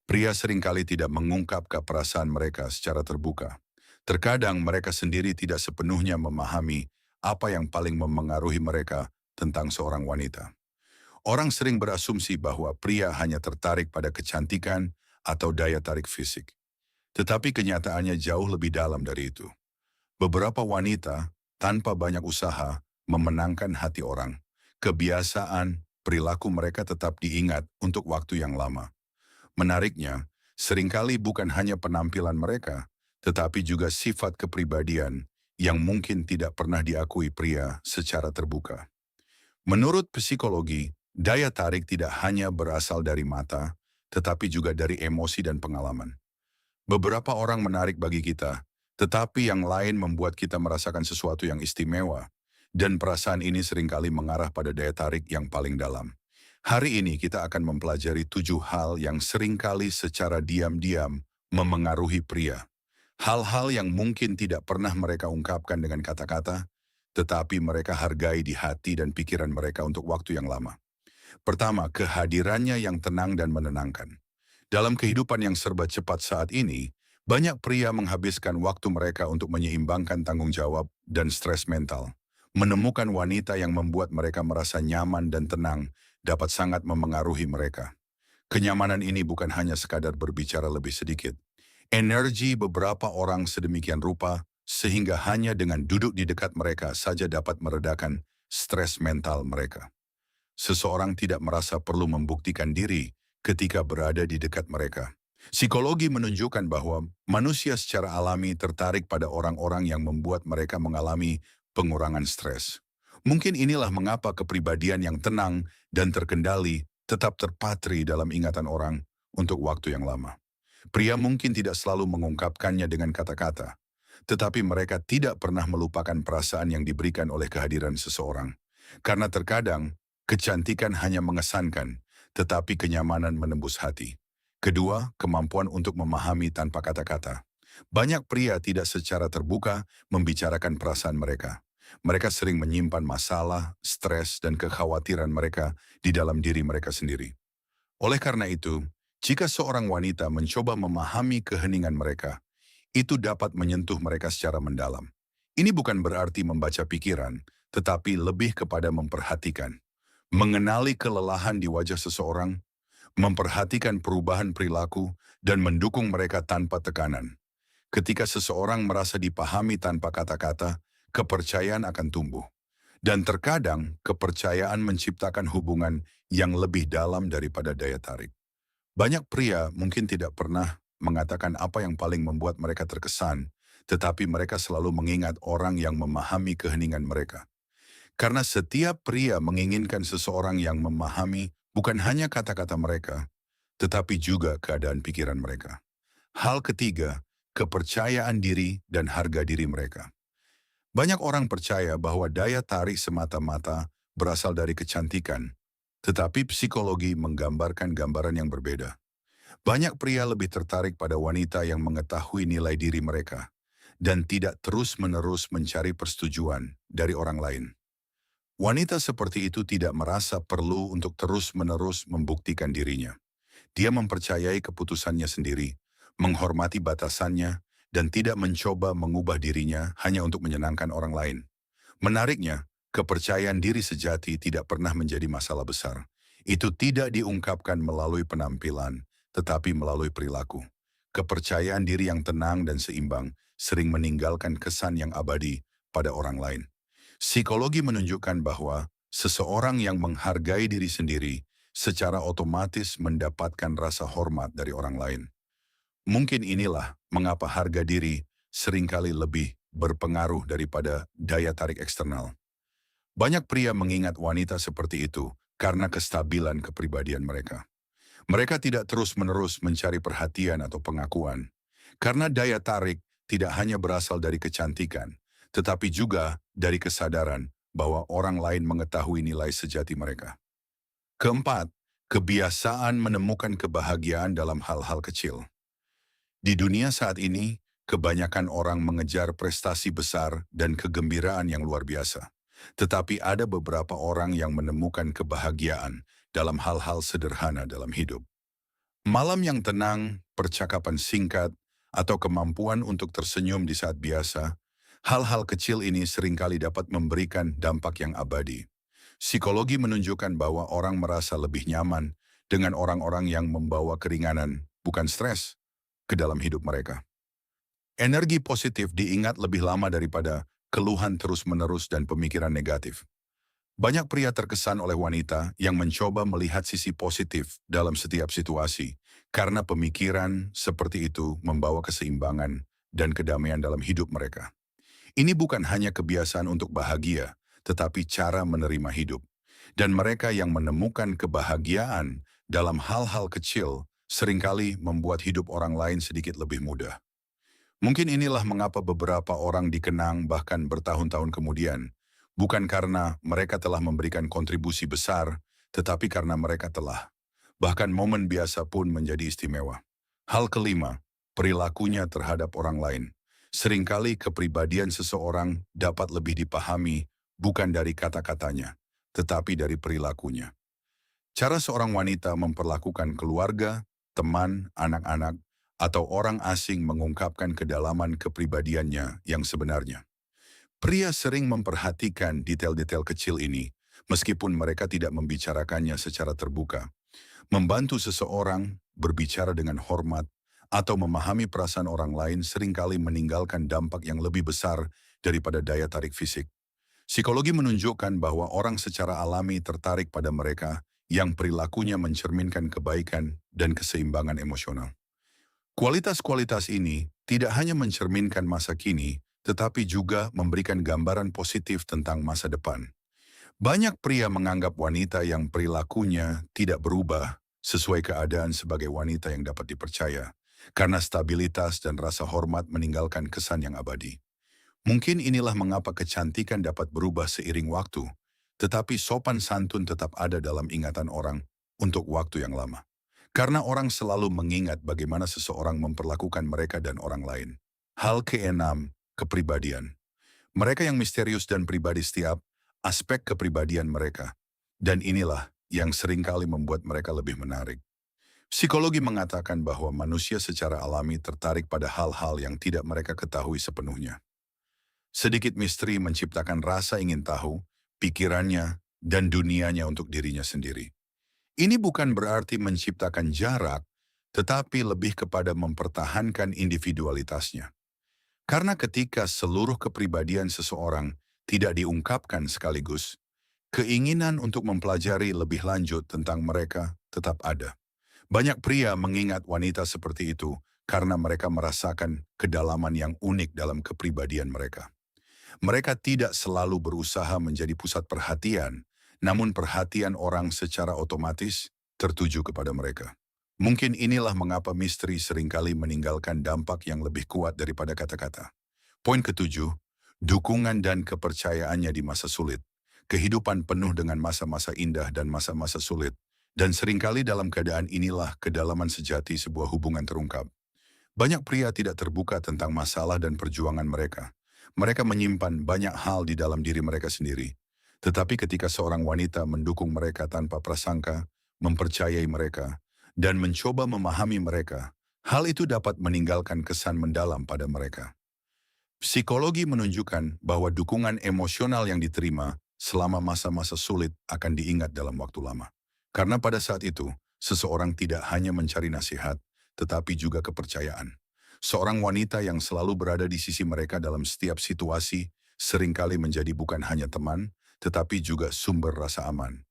Pria seringkali tidak mengungkapkan perasaan mereka secara terbuka. Terkadang mereka sendiri tidak sepenuhnya memahami apa yang paling memengaruhi mereka tentang seorang wanita. Orang sering berasumsi bahwa pria hanya tertarik pada kecantikan atau daya tarik fisik. Tetapi kenyataannya jauh lebih dalam dari itu. Beberapa wanita, tanpa banyak usaha, memenangkan hati orang. Kebiasaan, perilaku mereka tetap diingat untuk waktu yang lama. Menariknya, seringkali bukan hanya penampilan mereka, tetapi juga sifat kepribadian yang mungkin tidak pernah diakui pria secara terbuka. Menurut psikologi, daya tarik tidak hanya berasal dari mata, tetapi juga dari emosi dan pengalaman. Beberapa orang menarik bagi kita, tetapi yang lain membuat kita merasakan sesuatu yang istimewa, dan perasaan ini seringkali mengarah pada daya tarik yang paling dalam. Hari ini kita akan mempelajari 7 hal yang seringkali secara diam-diam memengaruhi pria. Hal-hal yang mungkin tidak pernah mereka ungkapkan dengan kata-kata, tetapi mereka hargai di hati dan pikiran mereka untuk waktu yang lama. Pertama, kehadirannya yang tenang dan menenangkan. Dalam kehidupan yang serba cepat saat ini, banyak pria menghabiskan waktu mereka untuk menyeimbangkan tanggung jawab dan stres mental. Menemukan wanita yang membuat mereka merasa nyaman dan tenang dapat sangat memengaruhi mereka. Kenyamanan ini bukan hanya sekadar berbicara lebih sedikit. Energi beberapa orang sedemikian rupa sehingga hanya dengan duduk di dekat mereka saja dapat meredakan stres mental mereka. Seseorang tidak merasa perlu membuktikan diri ketika berada di dekat mereka. Psikologi menunjukkan bahwa manusia secara alami tertarik pada orang-orang yang membuat mereka mengalami pengurangan stres. Mungkin inilah mengapa kepribadian yang tenang dan terkendali tetap terpatri dalam ingatan orang untuk waktu yang lama. Pria mungkin tidak selalu mengungkapkannya dengan kata-kata, tetapi mereka tidak pernah melupakan perasaan yang diberikan oleh kehadiran seseorang. Karena terkadang, kecantikan hanya mengesankan, tetapi kenyamanan menembus hati. Kedua, kemampuan untuk memahami tanpa kata-kata. Banyak pria tidak secara terbuka membicarakan perasaan mereka. Mereka sering menyimpan masalah, stres, dan kekhawatiran mereka di dalam diri mereka sendiri. Oleh karena itu, jika seorang wanita mencoba memahami keheningan mereka, itu dapat menyentuh mereka secara mendalam. Ini bukan berarti membaca pikiran, tetapi lebih kepada memperhatikan. Mengenali kelelahan di wajah seseorang, memperhatikan perubahan perilaku, dan mendukung mereka tanpa tekanan. Ketika seseorang merasa dipahami tanpa kata-kata, kepercayaan akan tumbuh. Dan terkadang, kepercayaan menciptakan hubungan yang lebih dalam daripada daya tarik. Banyak pria mungkin tidak pernah mengatakan apa yang paling membuat mereka terkesan, tetapi mereka selalu mengingat orang yang memahami keheningan mereka. Karena setiap pria menginginkan seseorang yang memahami bukan hanya kata-kata mereka, tetapi juga keadaan pikiran mereka. Hal ketiga, kepercayaan diri dan harga diri mereka. Banyak orang percaya bahwa daya tarik semata-mata berasal dari kecantikan, tetapi psikologi menggambarkan gambaran yang berbeda. Banyak pria lebih tertarik pada wanita yang mengetahui nilai diri mereka dan tidak terus-menerus mencari persetujuan dari orang lain. Wanita seperti itu tidak merasa perlu untuk terus-menerus membuktikan dirinya. Dia mempercayai keputusannya sendiri, menghormati batasannya, dan tidak mencoba mengubah dirinya hanya untuk menyenangkan orang lain. Menariknya, kepercayaan diri sejati tidak pernah menjadi masalah besar. Itu tidak diungkapkan melalui penampilan, tetapi melalui perilaku. Kepercayaan diri yang tenang dan seimbang sering meninggalkan kesan yang abadi pada orang lain. Psikologi menunjukkan bahwa seseorang yang menghargai diri sendiri secara otomatis mendapatkan rasa hormat dari orang lain. Mungkin inilah mengapa harga diri seringkali lebih berpengaruh daripada daya tarik eksternal. Banyak pria mengingat wanita seperti itu karena kestabilan kepribadian mereka. Mereka tidak terus-menerus mencari perhatian atau pengakuan. Karena daya tarik tidak hanya berasal dari kecantikan, tetapi juga dari kesadaran bahwa orang lain mengetahui nilai sejati mereka. Keempat, kebiasaan menemukan kebahagiaan dalam hal-hal kecil. Di dunia saat ini, kebanyakan orang mengejar prestasi besar dan kegembiraan yang luar biasa. Tetapi ada beberapa orang yang menemukan kebahagiaan dalam hal-hal sederhana dalam hidup. Malam yang tenang, percakapan singkat, atau kemampuan untuk tersenyum di saat biasa, hal-hal kecil ini seringkali dapat memberikan dampak yang abadi. Psikologi menunjukkan bahwa orang merasa lebih nyaman dengan orang-orang yang membawa keringanan, bukan stres, ke dalam hidup mereka. Energi positif diingat lebih lama daripada keluhan terus-menerus dan pemikiran negatif. Banyak pria terkesan oleh wanita yang mencoba melihat sisi positif dalam setiap situasi, karena pemikiran seperti itu membawa keseimbangan dan kedamaian dalam hidup mereka. Ini bukan hanya kebiasaan untuk bahagia, tetapi cara menerima hidup. Dan mereka yang menemukan kebahagiaan dalam hal-hal kecil seringkali membuat hidup orang lain sedikit lebih mudah. Mungkin inilah mengapa beberapa orang dikenang bahkan bertahun-tahun kemudian. Bukan karena mereka telah memberikan kontribusi besar, tetapi karena mereka telah. Bahkan momen biasa pun menjadi istimewa. Hal kelima, perilakunya terhadap orang lain. Seringkali kepribadian seseorang dapat lebih dipahami bukan dari kata-katanya, tetapi dari perilakunya. Cara seorang wanita memperlakukan keluarga, teman, anak-anak, atau orang asing mengungkapkan kedalaman kepribadiannya yang sebenarnya. Pria sering memperhatikan detail-detail kecil ini, meskipun mereka tidak membicarakannya secara terbuka. Membantu seseorang, berbicara dengan hormat, atau memahami perasaan orang lain seringkali meninggalkan dampak yang lebih besar daripada daya tarik fisik. Psikologi menunjukkan bahwa orang secara alami tertarik pada mereka yang perilakunya mencerminkan kebaikan dan keseimbangan emosional. Kualitas-kualitas ini tidak hanya mencerminkan masa kini, tetapi juga memberikan gambaran positif tentang masa depan. Banyak pria menganggap wanita yang perilakunya tidak berubah sesuai keadaan sebagai wanita yang dapat dipercaya, karena stabilitas dan rasa hormat meninggalkan kesan yang abadi. Mungkin inilah mengapa kecantikan dapat berubah seiring waktu, tetapi sopan santun tetap ada dalam ingatan orang untuk waktu yang lama. Karena orang selalu mengingat bagaimana seseorang memperlakukan mereka dan orang lain. Hal keenam, kepribadian. Mereka yang misterius dan pribadi setiap aspek kepribadian mereka. Dan inilah yang seringkali membuat mereka lebih menarik. Psikologi mengatakan bahwa manusia secara alami tertarik pada hal-hal yang tidak mereka ketahui sepenuhnya. Sedikit misteri menciptakan rasa ingin tahu, pikirannya, dan dunianya untuk dirinya sendiri. Ini bukan berarti menciptakan jarak, tetapi lebih kepada mempertahankan individualitasnya. Karena ketika seluruh kepribadian seseorang tidak diungkapkan sekaligus, keinginan untuk mempelajari lebih lanjut tentang mereka tetap ada. Banyak pria mengingat wanita seperti itu karena mereka merasakan kedalaman yang unik dalam kepribadian mereka. Mereka tidak selalu berusaha menjadi pusat perhatian, namun perhatian orang secara otomatis tertuju kepada mereka. Mungkin inilah mengapa misteri seringkali meninggalkan dampak yang lebih kuat daripada kata-kata. Poin ketujuh, dukungan dan kepercayaannya di masa sulit. Kehidupan penuh dengan masa-masa indah dan masa-masa sulit. Dan seringkali dalam keadaan inilah kedalaman sejati sebuah hubungan terungkap. Banyak pria tidak terbuka tentang masalah dan perjuangan mereka. Mereka menyimpan banyak hal di dalam diri mereka sendiri. Tetapi ketika seorang wanita mendukung mereka tanpa prasangka, mempercayai mereka, dan mencoba memahami mereka, hal itu dapat meninggalkan kesan mendalam pada mereka. Psikologi menunjukkan bahwa dukungan emosional yang diterima selama masa-masa sulit akan diingat dalam waktu lama. Karena pada saat itu, seseorang tidak hanya mencari nasihat, tetapi juga kepercayaan. Seorang wanita yang selalu berada di sisi mereka dalam setiap situasi seringkali menjadi bukan hanya teman, tetapi juga sumber rasa aman.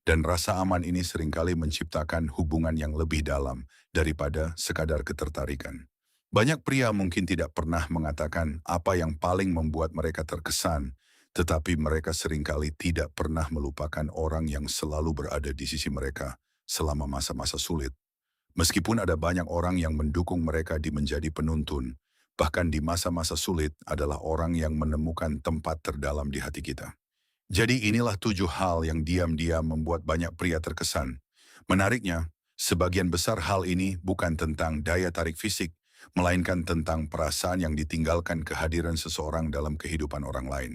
Dan rasa aman ini seringkali menciptakan hubungan yang lebih dalam daripada sekadar ketertarikan. Banyak pria mungkin tidak pernah mengatakan apa yang paling membuat mereka terkesan, tetapi mereka seringkali tidak pernah melupakan orang yang selalu berada di sisi mereka selama masa-masa sulit. Meskipun ada banyak orang yang mendukung mereka di menjadi penuntun, bahkan di masa-masa sulit adalah orang yang menemukan tempat terdalam di hati kita. Jadi inilah 7 hal yang diam-diam membuat banyak pria terkesan. Menariknya, sebagian besar hal ini bukan tentang daya tarik fisik, melainkan tentang perasaan yang ditinggalkan kehadiran seseorang dalam kehidupan orang lain.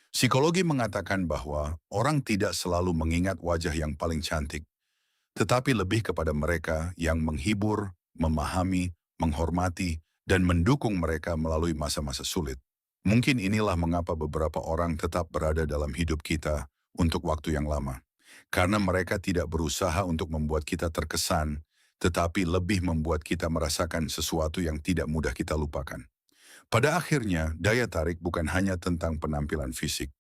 Psikologi mengatakan bahwa orang tidak selalu mengingat wajah yang paling cantik, tetapi lebih kepada mereka yang menghibur, memahami, menghormati, dan mendukung mereka melalui masa-masa sulit. Mungkin inilah mengapa beberapa orang tetap berada dalam hidup kita untuk waktu yang lama. Karena mereka tidak berusaha untuk membuat kita terkesan, tetapi lebih membuat kita merasakan sesuatu yang tidak mudah kita lupakan. Pada akhirnya, daya tarik bukan hanya tentang penampilan fisik.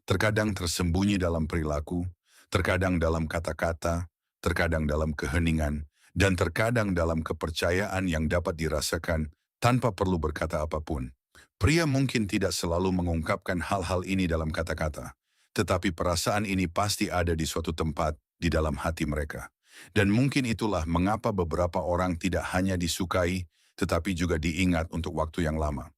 Terkadang tersembunyi dalam perilaku, terkadang dalam kata-kata, terkadang dalam keheningan, dan terkadang dalam kepercayaan yang dapat dirasakan tanpa perlu berkata apapun. Pria mungkin tidak selalu mengungkapkan hal-hal ini dalam kata-kata, tetapi perasaan ini pasti ada di suatu tempat di dalam hati mereka. Dan mungkin itulah mengapa beberapa orang tidak hanya disukai, tetapi juga diingat untuk waktu yang lama.